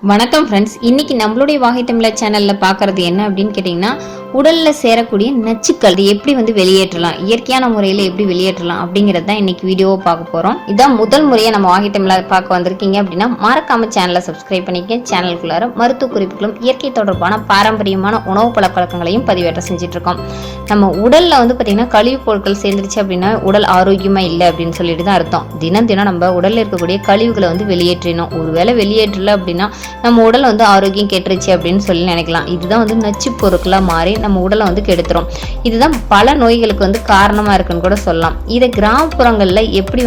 வணக்கம் ஃப்ரெண்ட்ஸ். இன்னைக்கு நம்மளுடைய வாகை தமிழர் சேனல்ல பாக்குறது என்ன அப்படின்னு கேட்டீங்கன்னா, உடல்ல சேரக்கூடிய நச்சுக்கள் எப்படி வெளியேற்றலாம், இயற்கையான முறையில எப்படி வெளியேற்றலாம் அப்படிங்கறது தான் இன்னைக்கு வீடியோவை பார்க்க போறோம். இதான் முதல் முறையா நம்ம வாகை தமிழர் பார்க்க வந்திருக்கீங்க அப்படின்னா மறக்காம சேனலை சப்ஸ்கிரைப் பண்ணிக்க. சேனலுக்குள்ளார மருத்துவ குறிப்புகளும் இயற்கை தொடர்பான பாரம்பரியமான உணவு பழக்கங்களையும் பதிவேற்ற செஞ்சுட்டு இருக்கோம். நம்ம உடல்ல பாத்தீங்கன்னா கழிவு பொருட்கள் சேர்ந்துருச்சு அப்படின்னா உடல் ஆரோக்கியமா இல்லை அப்படின்னு சொல்லிட்டு தான் அர்த்தம். தினம் தினம் நம்ம உடல்ல இருக்கக்கூடிய கழிவுகளை வெளியேற்றணும். ஒருவேளை வெளியேற்றல அப்படின்னா நம்ம உடல் ஆரோக்கியம் கெட்டுருச்சு அப்படின்னு சொல்லி நினைக்கலாம். இதுதான் நச்சு பொருட்களா மாறி நம்ம உடலை கெடுத்துரும். இதுதான் பல நோய்களுக்கு காரணமா இருக்குன்னு கூட சொல்லலாம். இதை கிராமப்புறங்கள்ல எப்படி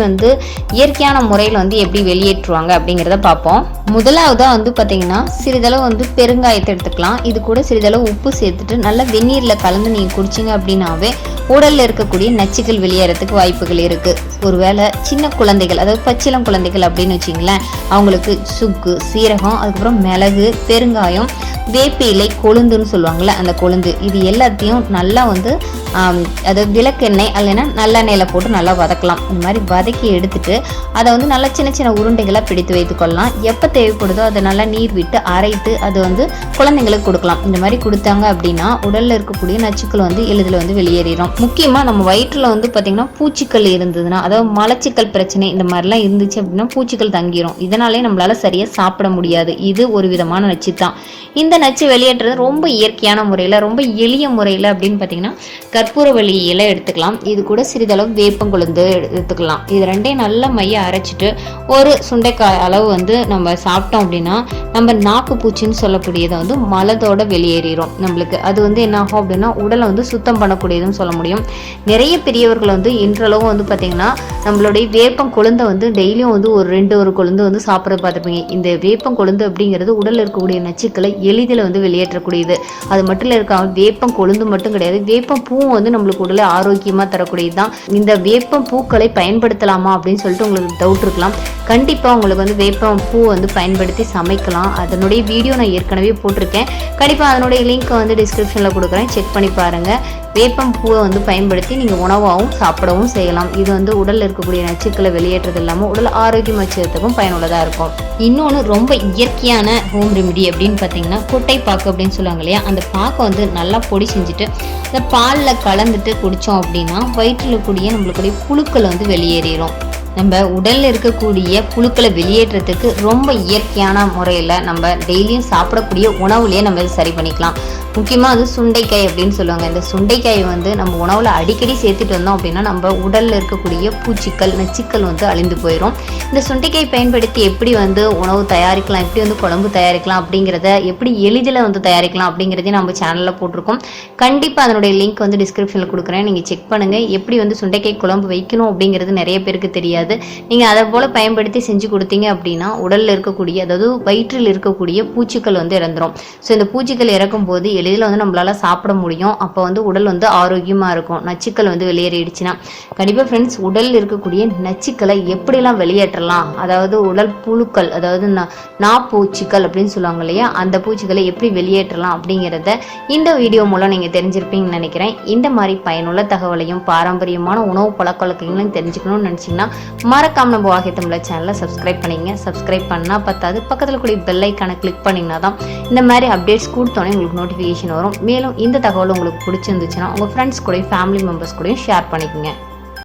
இயற்கையான முறையில் எப்படி வெளியேற்றுவாங்க அப்படிங்கிறத பார்ப்போம். முதலாவதா பாத்தீங்கன்னா சிறிதளவு பெருங்காயத்தை எடுத்துக்கலாம். இது கூட சிறிதளவு உப்பு சேர்த்துட்டு நல்லா வெந்நீர்ல கலந்து நீங்க குடிச்சிங்க அப்படின்னாவே உடல்ல இருக்கக்கூடிய நச்சுக்கள் வெளியேறதுக்கு வாய்ப்புகள் இருக்கு. ஒருவேளை சின்ன குழந்தைகள், அதாவது பச்சிளம் குழந்தைகள் அப்படின்னு வச்சிங்களேன், அவங்களுக்கு சுக்கு, சீரகம், அதுக்கப்புறம் மிளகு, பெருங்காயம், வேப்ப இலை, கொழுந்துன்னு சொல்லுவாங்கல்ல, அந்த கொழுந்து, இது எல்லாத்தையும் நல்லா அதாவது விளக்கெண்ணெய் இல்லைன்னா நல்லெண்ணெயில போட்டு நல்லா வதக்கலாம். இந்த மாதிரி வதக்கி எடுத்துட்டு அதை நல்லா சின்ன சின்ன உருண்டைகளாக பிடித்து வைத்துக் கொள்ளலாம். எப்போ தேவைப்படுதோ அதை நல்லா நீர் விட்டு அரைத்து அது குழந்தைங்களுக்கு கொடுக்கலாம். இந்த மாதிரி கொடுத்தாங்க அப்படின்னா உடல்ல இருக்கக்கூடிய நச்சுக்கள் எளிதில் வெளியேறிடும். முக்கியமாக நம்ம வயிற்றுல பார்த்தீங்கன்னா பூச்சிக்கள் இருந்ததுன்னா, அதாவது மலச்சிக்கல் பிரச்சனை இந்த மாதிரிலாம் இருந்துச்சு அப்படின்னா பூச்சிகள் தங்கிரும். இதனாலே நம்மளால சரியா சாப்பிட முடியாது. இது ஒரு விதமான நச்சு தான். இந்த நச்சு வெளியேற்றது ரொம்ப இயற்கையான முறையில், ரொம்ப எளிய முறையில் அப்படின்னு பார்த்தீங்கன்னா கற்பூரவள்ளி இலை எடுத்துக்கலாம். இது கூட சிறிதளவு வேப்பங்கொழுந்து எடுத்துக்கலாம். இது ரெண்டையும் நல்லா மைய அரைச்சிட்டு ஒரு சுண்டைக்காய் அளவு நம்ம சாப்பிட்டோம் அப்படின்னா நம்ம நாக்கு பூச்சின்னு சொல்லக்கூடியதை மலத்தோட வெளியேறிடும் நம்மளுக்கு. அது என்ன ஆகும் அப்படின்னா உடலை சுத்தம் பண்ணக்கூடியதுன்னு சொல்ல முடியும். நிறைய பெரியவர்கள் இன்றளவும் பார்த்தீங்கன்னா நம்மளுடைய வேப்பம் கொழுந்தை டெய்லியும் ஒரு 2 கொழுந்து சாப்பிட்றது பார்த்துருப்பீங்க. இந்த வேப்பம் கொழுந்து அப்படிங்கிறது உடலில் இருக்கக்கூடிய நச்சுக்களை எளிதில் வெளியேற்றக்கூடியது. அது மட்டும் இருக்காம வேப்பம் கொழுந்து மட்டும் கிடையாது, வேப்பம் பூவும் நம்மளுக்கு உடலை ஆரோக்கியமா தரக்கூடியது தான். இந்த வேப்பம் பூக்களை பயன்படுத்தலாமா அப்படின்னு சொல்லிட்டு உங்களுக்கு டவுட் இருக்கலாம். கண்டிப்பா உங்களுக்கு வேப்பம் பூ பயன்படுத்தி சமைக்கலாம். அதனுடைய வீடியோ நான் ஏற்கனவே போட்டிருக்கேன். கண்டிப்பா அதனுடைய லிங்க் டிஸ்கிரிப்ஷன்ல கொடுக்குறேன், செக் பண்ணி பாருங்க. வேப்பம் பூவை பயன்படுத்தி நீங்க உணவாகவும் சாப்பிடவும் செய்யலாம். இது உடல்ல இருக்கக்கூடிய நச்சுக்களை வெளியேற்றது இல்லாமல் உடல் ஆரோக்கியம் வச்சுக்கிறதுக்கும் பயனுள்ளதா இருக்கும். இன்னொன்று ரொம்ப இயற்கையான ஹோம் ரெமிடி அப்படின்னு பார்த்தீங்கன்னா கொட்டை பாக்கு அப்படின்னு சொல்லுவாங்க இல்லையா, அந்த பாக்கை நல்லா பொடி செஞ்சுட்டு இந்த பாலில் கலந்துட்டு குடித்தோம் அப்படின்னா வயிற்றில் கூடிய நம்மளுக்குடைய புழுக்கள் வெளியேறிடும். நம்ம உடல்ல இருக்கக்கூடிய புழுக்களை வெளியேற்றத்துக்கு ரொம்ப இயற்கையான முறையில் நம்ம டெய்லியும் சாப்பிடக்கூடிய உணவுலேயே நம்ம சரி பண்ணிக்கலாம். முக்கியமாக அது சுண்டைக்காய் அப்படின்னு சொல்லுவாங்க. இந்த சுண்டைக்காய் நம்ம உணவில் அடிக்கடி சேர்த்துட்டு வந்தோம் அப்படின்னா நம்ம உடலில் இருக்கக்கூடிய பூச்சிக்கள், நச்சுக்கள் அழிந்து போயிடும். இந்த சுண்டைக்காய் பயன்படுத்தி எப்படி உணவு தயாரிக்கலாம், எப்படி குழம்பு தயாரிக்கலாம் அப்படிங்கிறத, எப்படி எளிதில் தயாரிக்கலாம் அப்படிங்கிறதையும் நம்ம சேனலில் போட்டிருக்கோம். கண்டிப்பாக அதனுடைய லிங்க் டிஸ்கிரிப்ஷனில் கொடுக்குறேன், நீங்கள் செக் பண்ணுங்கள். எப்படி சுண்டைக்காய் குழம்பு வைக்கணும் அப்படிங்கிறது நிறைய பேருக்கு தெரியாது. நீங்கள் அதை போல் பயன்படுத்தி செஞ்சு கொடுத்தீங்க அப்படின்னா உடலில் இருக்கக்கூடிய, அதாவது வயிற்றில் இருக்கக்கூடிய பூச்சிக்கள் இறந்துடும். ஸோ இந்த பூச்சிகள் இறக்கும் போது எளிதில் நம்மளால சாப்பிட முடியும். அப்போ உடல் ஆரோக்கியமா இருக்கும். நச்சுக்கள் வெளியேறிடுச்சுன்னா கண்டிப்பா ஃப்ரெண்ட்ஸ், உடல் இருக்கக்கூடிய நச்சுக்களை எப்படிலாம் வெளியேற்றலாம், அதாவது உடல் புழுக்கள், அதாவது நாப்பூச்சிகள் அப்படின்னு சொல்லுவாங்க இல்லையா, அந்த பூச்சிகளை எப்படி வெளியேற்றலாம் அப்படிங்கிறத இந்த வீடியோ மூலம் நீங்க தெரிஞ்சிருப்பீங்கன்னு நினைக்கிறேன். இந்த மாதிரி பயனுள்ள தகவலையும் பாரம்பரியமான உணவு பழக்கவழக்கங்களையும் தெரிஞ்சுக்கணும்னு நினைச்சீங்கன்னா மறக்காம நம்ம வாகை தமிழர் சேனலை சப்ஸ்கிரைப் பண்ணிங்க. சப்ஸ்கிரைப் பண்ணா பத்தாது, பக்கத்தில் கூடிய பெல் ஐக்கானை கிளிக் பண்ணிங்கன்னா தான் இந்த மாதிரி அப்டேட்ஸ் கொடுத்தோன்னே உங்களுக்கு நோட்டிஃபிகேஷன் வரும். மேலும் இந்த தகவல் உங்களுக்கு பிடிச்சிருந்துச்சுன்னா உங்கள் ஃப்ரெண்ட்ஸ் கூட, ஃபேமிலி மெம்பர்ஸ் கூடயும் ஷேர் பண்ணிக்கோங்க.